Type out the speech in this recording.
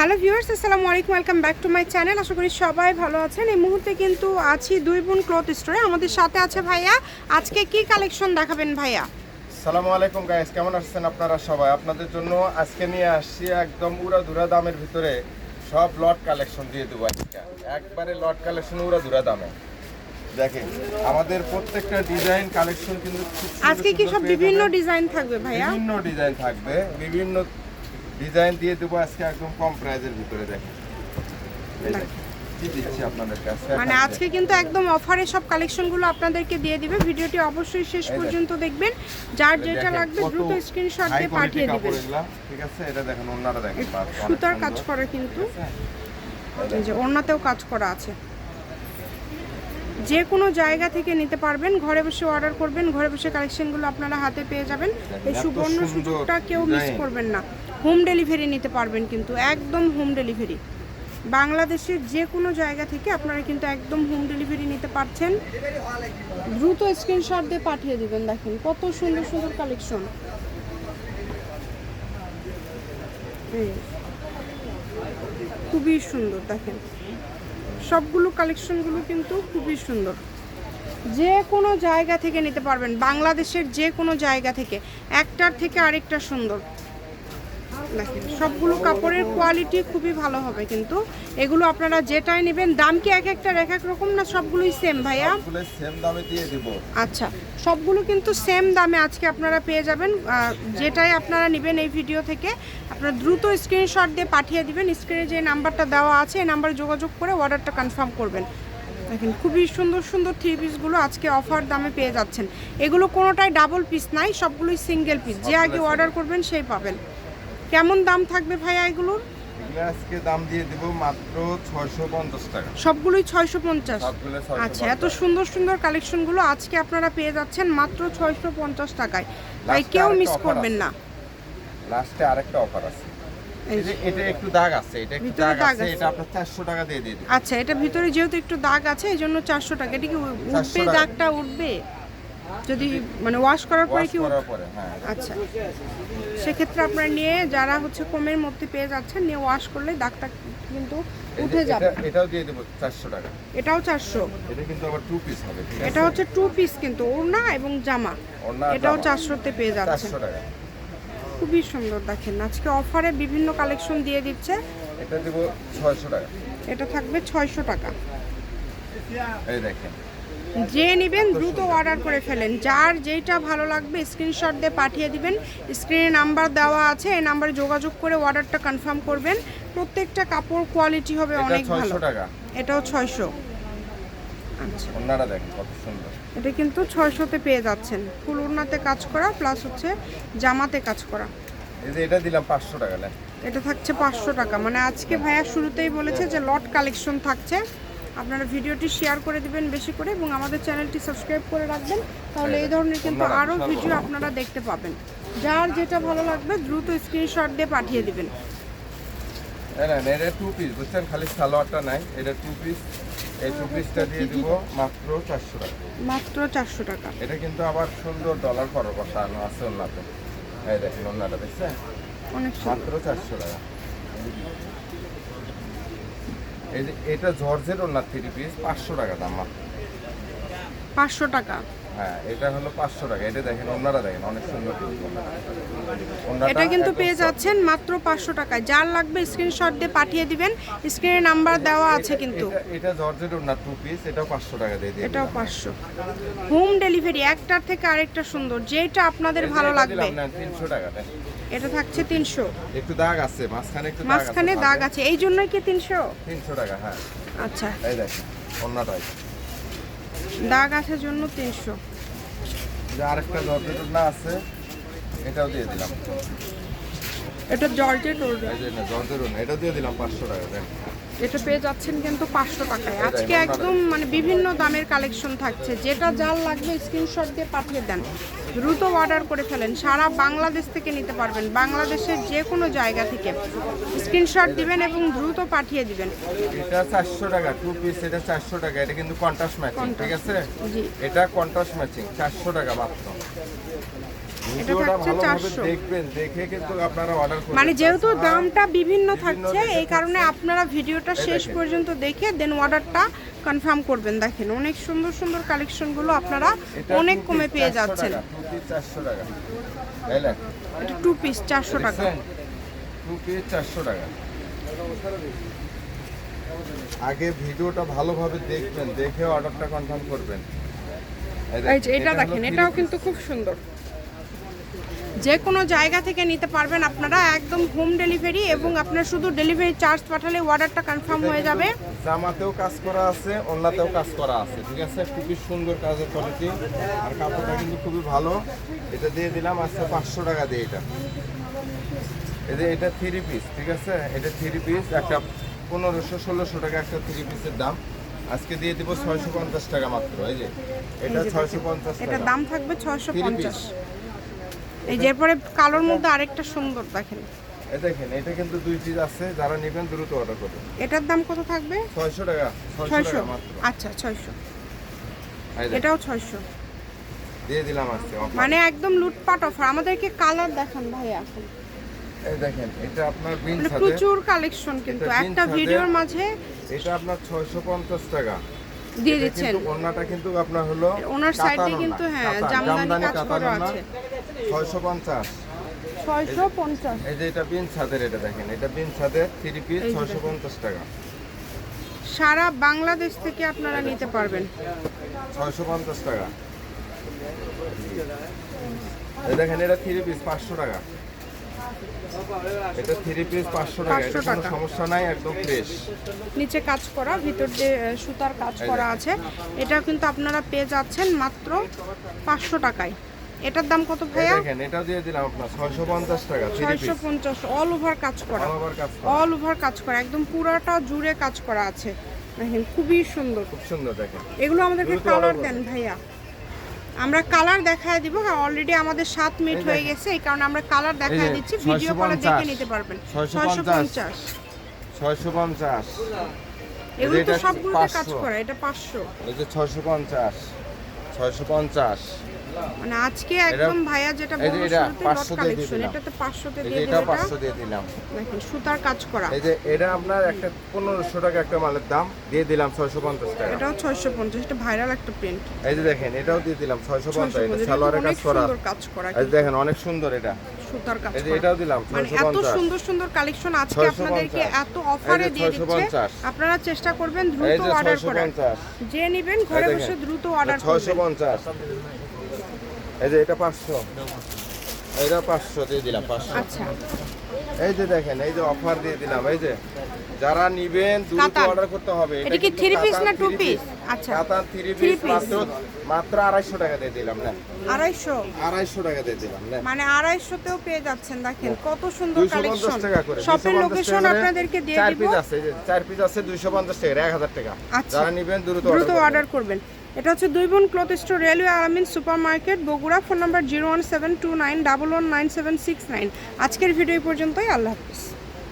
Hello viewers, আসসালামু আলাইকুম, welcome back to my channel. আশা করি সবাই ভালো আছেন। এই মুহূর্তে কিন্তু আছি দুই বোন ক্লথ স্টোরে। আমাদের সাথে আছে ভাইয়া। আজকে কি কালেকশন দেখাবেন ভাইয়া? আসসালামু আলাইকুম গাইস, কেমন আছেন আপনারা সবাই? আপনাদের জন্য আজকে নিয়ে আসছি একদম উড়াধুরা দামের ভিতরে সব লট কালেকশন দিয়ে দেবো আজকে। একবারে লট কালেকশন উড়াধুরা দামে। দেখেন আমাদের প্রত্যেকটা ডিজাইন কালেকশন কিন্তু আজকে কি সব বিভিন্ন ডিজাইন থাকবে ভাইয়া? বিভিন্ন ডিজাইন থাকবে, বিভিন্ন ডিজাইন দিয়ে দেবো আজকে একদম কম প্রাইজের ভিতরে। দেখেন এই দেখেন কি দিচ্ছি আপনাদের কাছে, মানে আজকে কিন্তু একদম অফারে সব কালেকশনগুলো আপনাদেরকে দিয়ে দিবে। ভিডিওটি অবশ্যই শেষ পর্যন্ত দেখবেন। যার যেটা লাগবে দ্রুত স্ক্রিনশট দিয়ে পাঠিয়ে দিবেন। ঠিক আছে, এটা দেখেন ওন্নাটা দেখেন, সুতার কাজ করা কিন্তু এই যে ওন্নাতেও কাজ করা আছে। যে কোনো জায়গা থেকে নিতে পারবেন, ঘরে বসে অর্ডার করবেন, ঘরে বসে কালেকশনগুলো আপনারা হাতে পেয়ে যাবেন। এই সুবর্ণ সুযোগটা কেউ মিস করবেন না। হোম ডেলিভারি নিতে পারবেন কিন্তু, একদম হোম ডেলিভারি। বাংলাদেশের যে কোনো জায়গা থেকে আপনারা কিন্তু একদম হোম ডেলিভারি নিতে পারছেন। দ্রুত স্ক্রিনশট দিয়ে পাঠিয়ে দিবেন। দেখেন কত সুন্দর সুন্দর কালেকশন। খুবই সুন্দর, দেখেন সবগুলো কালেকশনগুলো কিন্তু খুবই সুন্দর। যে কোনো জায়গা থেকে নিতে পারবেন, বাংলাদেশের যে কোনো জায়গা থেকে। একটার থেকে আরেকটা সুন্দর। দেখেন সবগুলো কাপড়ের কোয়ালিটি খুবই ভালো হবে কিন্তু। এগুলো আপনারা যেটাই নেবেন, দাম কি এক একটা এক এক রকম না সবগুলোই সেম ভাইয়া? সবগুলো সেম দামে দিয়ে দেব। আচ্ছা, সবগুলো কিন্তু সেম দামে আজকে আপনারা পেয়ে যাবেন। যেটাই আপনারা নেবেন এই ভিডিও থেকে আপনারা দ্রুত স্ক্রিনশট দিয়ে পাঠিয়ে দিবেন। স্ক্রিনে যে নাম্বারটা দেওয়া আছে এই নাম্বারে যোগাযোগ করে অর্ডারটা কনফার্ম করবেন। দেখেন খুবই সুন্দর সুন্দর থ্রি পিসগুলো আজকে অফার দামে পেয়ে যাচ্ছেন। এগুলো কোনোটাই ডাবল পিস নাই, সবগুলোই সিঙ্গেল পিস। যে আগে অর্ডার করবেন সেই পাবেন। কেমন দাম থাকবে ভাইয়া এগুলোর? এগুলো আজকে দাম দিয়ে দেব মাত্র 650 টাকা। সবগুলোই 650। সবগুলো 650। আচ্ছা, এত সুন্দর সুন্দর কালেকশনগুলো আজকে আপনারা পেয়ে যাচ্ছেন মাত্র 650 টাকায়। তাই কেউ মিস করবেন না। লাস্টে আরেকটা অফার আছে। এটা একটু দাগ আছে, এটা একটু দাগ আছে, এটা আপনার 400 টাকা দিয়ে দিই। আচ্ছা, এটা ভিতরে যেহেতু একটু দাগ আছে এইজন্য 400 টাকা। এটা কি উঠবে, দাগটা উঠবে যদি মানে ওয়াশ করার পরে কি? হ্যাঁ। আচ্ছা, সেক্ষেত্রে আপনারা নিয়ে যারা হচ্ছে কমের মধ্যে পেয়ে যাচ্ছেন, নিয়ে ওয়াশ করলে দাগটা কিন্তু উঠে যাবে। এটাও দিয়ে দেব 400 টাকা। এটাও 400। এটা কিন্তু আবার টু পিস হবে, ঠিক আছে? এটা হচ্ছে টু পিস কিন্তু, ওড়না এবং জামা। এটাও 400 তে পেয়ে যাচ্ছে। 400 টাকা। খুবই সুন্দর। দেখেন আজকে অফারে বিভিন্ন কালেকশন দিয়ে দিচ্ছে। এটা দেব 600 টাকা। এটা থাকবে 600 টাকা। এই দেখেন, যে নেবেন দ্রুত অর্ডার করে ফেলেন। যার যেটা ভালো লাগবে স্ক্রিনশট দিয়ে পাঠিয়ে দিবেন। স্ক্রিনে নাম্বার দেওয়া আছে, এই নাম্বারে যোগাযোগ করে অর্ডারটা কনফার্ম করবেন। প্রত্যেকটা কাপড় কোয়ালিটি হবে অনেক ভালো। 600 টাকা। এটাও 600। আচ্ছা, ওন্নাটা দেখেন কত সুন্দর। এটা কিন্তু 600 তে পেয়ে যাচ্ছেন। ফুল ওড়নাতে কাজ করা প্লাস হচ্ছে জামাতে কাজ করা। এই যে এটা দিলাম 500 টাকা। এটা থাকছে 500 টাকা। মানে আজকে ভাইয়া শুরুতেই বলেছে যে লট কালেকশন থাকছে। আপনারা ভিডিওটি শেয়ার করে দিবেন বেশি করে এবং আমাদের চ্যানেলটি সাবস্ক্রাইব করে রাখবেন। তাহলে এই ধরনের কিন্তু আরও ভিডিও আপনারা দেখতে পাবেন। যার যেটা ভালো লাগবে দ্রুত স্ক্রিনশট দিয়ে পাঠিয়ে দিবেন। না, এটা টু পিস, বুঝছেন? খালি সালোয়ারটা নাই, এটা টু পিস। এই টু পিসটা দিয়ে দিব মাত্র 400 টাকা। মাত্র 400 টাকা। এটা কিন্তু আবার সুন্দর ডলার ফরক বসানো আছে ওন্নাতে। এই দেখেন ওন্নাটা, দেখছেন? অনেক মাত্র 400 টাকা। এই যে এটা জর্জের ওন্না থ্রি পিস, 500 টাকা দাম মাত্র। 500 টাকা। হ্যাঁ, এটা হলো 500 টাকা। এটা দেখেন ওন্নাটা দেখেন অনেক সুন্দর। এটা কিন্তু পেয়ে যাচ্ছেন মাত্র 500 টাকায়। যার লাগবে স্ক্রিনশট দিয়ে পাঠিয়ে দিবেন। স্ক্রিনে নাম্বার দেওয়া আছে কিন্তু। এটা জর্জের ওন্না টু পিস, এটাও 500 টাকা দিয়ে দিই। এটাও 500। হোম ডেলিভারি, একটার থেকে আরেকটা সুন্দর, যেটা আপনাদের ভালো লাগবে। 300 টাকা। এটা থাকছে 300। একটু দাগ আছে মাঝখানে, একটু মাঝখানে দাগ আছে, এই জন্যই কি 300? 300 টাকা। হ্যাঁ, আচ্ছা, এই দেখেন ওন্নাটা দাগ আছে জন্য 300। যে আরেকটা জর্জেট ওন্না আছে, এটাও দিয়ে দিলাম। এটা জর্জেট ওড়না। এই যে না, জর্জেট ওন্না, এটাও দিয়ে দিলাম 500 টাকা। দেন এটা পেয়ে যাচ্ছেন কিন্তু 500 টাকায়। আজকে একদম মানে বিভিন্ন দামের কালেকশন থাকছে। যেটা যার লাগবে স্ক্রিনশট দিয়ে পাঠিয়ে দেন। দ্রুত অর্ডার করে ফেলেন। সারা বাংলাদেশ থেকে নিতে পারবেন, বাংলাদেশের যে কোনো জায়গা থেকে স্ক্রিনশট দিবেন এবং দ্রুত পাঠিয়ে দিবেন। এটা 400 টাকা টু পিস, এটা 400 টাকা। এটা কিন্তু কন্ট্রাস্ট ম্যাচিং, ঠিক আছে? জি, এটা কন্ট্রাস্ট ম্যাচিং 400 টাকা মাত্র। এটা ভিডিওটা থাকছে ভালোভাবে 400। দেখবেন, দেখে কিন্তু আপনারা অর্ডার করবেন। মানে যেহেতু তাছাড়া দামটা বিভিন্ন থাকছে দেখে এই কারণে আপনারা ভিডিওটা এই শেষ দেখেন। পর্যন্ত দেখে দেন অর্ডারটা কনফার্ম করবেন। দেখেন অনেক সুন্দর সুন্দর কালেকশনগুলো আপনারা এটা অনেক two কমে piece পেয়ে 400 যাচ্ছেন। টাকা, 2 piece 400 টাকা। তাইলে এটা 2 পিস 400 টাকা। 2 piece 400 টাকা। আগে ভিডিওটা ভালোভাবে দেখবেন, দেখে অর্ডারটা কনফার্ম করবেন। এই যে এটা দেখেন, এটাও কিন্তু খুব সুন্দর। যে কোনো জায়গা থেকে নিতে পারবেন আপনারা, একদম হোম ডেলিভারি, এবং আপনার শুধু ডেলিভারি চার্জ পাঠালে অর্ডারটা কনফার্ম হয়ে যাবে। জামাতেও কাজ করা আছে, ওন্নাতেও কাজ করা আছে, ঠিক আছে? খুবই সুন্দর কাজের কোয়ালিটি, আর কাপড়টা কিন্তু খুবই ভালো। এটা দিয়ে দিলাম আজকে 500 টাকা দিয়ে। এটা 3 পিস, ঠিক আছে? এটা 3 পিস, একটা 1500-1600 টাকা একটা 3 পিসের দাম। আজকে দিয়ে দিব 650 টাকা মাত্র। এই যে এটা 650 এটা টাকা। দাম থাকবে 650। 3 এই যে এরপরে কালোর মধ্যে আরেকটা সুন্দর দেখেন। এই দেখেন, এটা কিন্তু 2 পিস আছে, যারা নেবেন দ্রুত অর্ডার করবেন। এটার দাম কত থাকবে? 600 টাকা, 600 600। টাকা মাত্র। আচ্ছা 600। এই দেখেন, এটাও 600। দিয়ে দিলাম আজকে offer। মানে একদম লুটপাট অফার। আমাদেরকে কালার দেখান ভাইয়া এখন। এই দেখেন, এটা আপনার বিন মানে ছাদে, প্রচুর কালেকশন কিন্তু এটা একটা বিন ভিডিওর ছাদে। মাঝে এটা আপনার 650 টাকা দিয়ে এটা দিচ্ছেন। কিন্তু ওন্নাটা কিন্তু আপনার হলো ওনার কাতান সাইডে ওন্না, কিন্তু হ্যাঁ কাতান, জামদানি কাজ কাতান করা ওন্না, আছে। 650। 650। এই যে এটা বিন ছাদের, এটা দেখেন, এটা বিন ছাদের 3 পিস এই যে 650 টাকা। সারা বাংলাদেশ থেকে আপনারা নিতে পারবেন। 650 টাকা। এই দেখেন, এটা 3 পিস 500 টাকা। এটা 3 পিস 500 টাকা। 500 এটা কোনো টাকা। সমস্যা নাই, একদম ফ্রেশ। নিচে কাজ করা, ভিতর দিয়ে সুতার কাজ করা আছে। এটা কিন্তু আপনারা পেয়ে যাচ্ছেন মাত্র 500 টাকায়। এটার দাম কত এই ভাইয়া? দেখেন, এটা দিয়ে দিলাম আপনার 650 টাকা 3 পিস। 650। অল ওভার কাজ করা, আবার কাজ করা। অল ওভার কাজ করা, একদম পুরাটা জুড়ে কাজ করা আছে। দেখেন খুবই সুন্দর। খুব সুন্দর দেখেন। এগুলো আমাদেরকে দ্রুত কালার order দেন ভাইয়া, আমরা কালার দেখায় দিব। হ্যাঁ অলরেডি আমাদের 7 মিনিট এই হয়ে দেখেন। গেছে, এই কারণে আমরা কালার দেখায় যে দিচ্ছি। ভিডিও কলে 650, দেখে নিতে পারবেন। 650, 650। এগুলো তো এটা সবগুলোতে কাজ 500 করা। এটা 500। এই যে 650, 650। মানে আজকে একদম ভাইয়া যেটা এই যে বলল এটা শুরুতে 500 লট দিয়ে কালেকশন, দিলাম। এটাতে 500 তে এই যে দিয়ে এটা দিলাম। 500 দিয়ে দিলাম। দেখেন সুতার কাজ করা। এই যে এটা আপনার একটা 1500 টাকা একটা মালের দাম, দিয়ে দিলাম 650 টাকা। এটাও 650। এটা ভাইরাল একটা প্রিন্ট। এই যে দেখেন, এটাও দিয়ে দিলাম 650। এটা 650 সালোয়ারের কাজ অনেক করা। সুন্দর কাজ করা, এই যে দেখেন, অনেক সুন্দর এটা। সুতার কাজ এই যে করা। এটাও দিলাম মানে এত 650। সুন্দর সুন্দর কালেকশন আজকে 650 আপনাদেরকে এত অফারে এই যে দিয়ে দিচ্ছে। 650 আপনারা চেষ্টা করবেন এই দ্রুত যে অর্ডার করার। 650। যে নেবেন ঘরে এই বসে দেখেন, দ্রুত অর্ডার করবেন। 650। এই যে এটা 500। এটা 500 দিয়ে দিলাম 500। আচ্ছা এই যে দেখেন, এই যে অফার দিয়ে দিলাম। এই যে যারা নিবেন দ্রুত কাতান। অর্ডার করতে হবে। এটা কি কিন্তু 3 পিস কাতান না 2 3 পিস? আচ্ছা কাতান 3 3 পিস পিস। মাত্র 250 টাকা দিয়ে দিলাম না, 250। 250 টাকা দিয়ে দিলাম না। মানে 250 তেও পেয়ে যাচ্ছেন। দেখেন কত সুন্দর 250 কালেকশন। টাকা করে। শপের 250 লোকেশন টাকা করে আপনাদেরকে দিয়ে 4 দিব। পিস আছে, এই যে 4 পিস আছে 250 টাকা, 1000 টাকা। আচ্ছা। যারা নিবেন দ্রুত দ্রুত অর্ডার অর্ডার করবেন। এটা হচ্ছে দুই বোন ক্লথ স্টোর, রেলওয়ে আলামিন super market, Bogura. Phone number 01729119769। আজকের ভিডিও এই পর্যন্তই। আল্লাহ হাফিজ।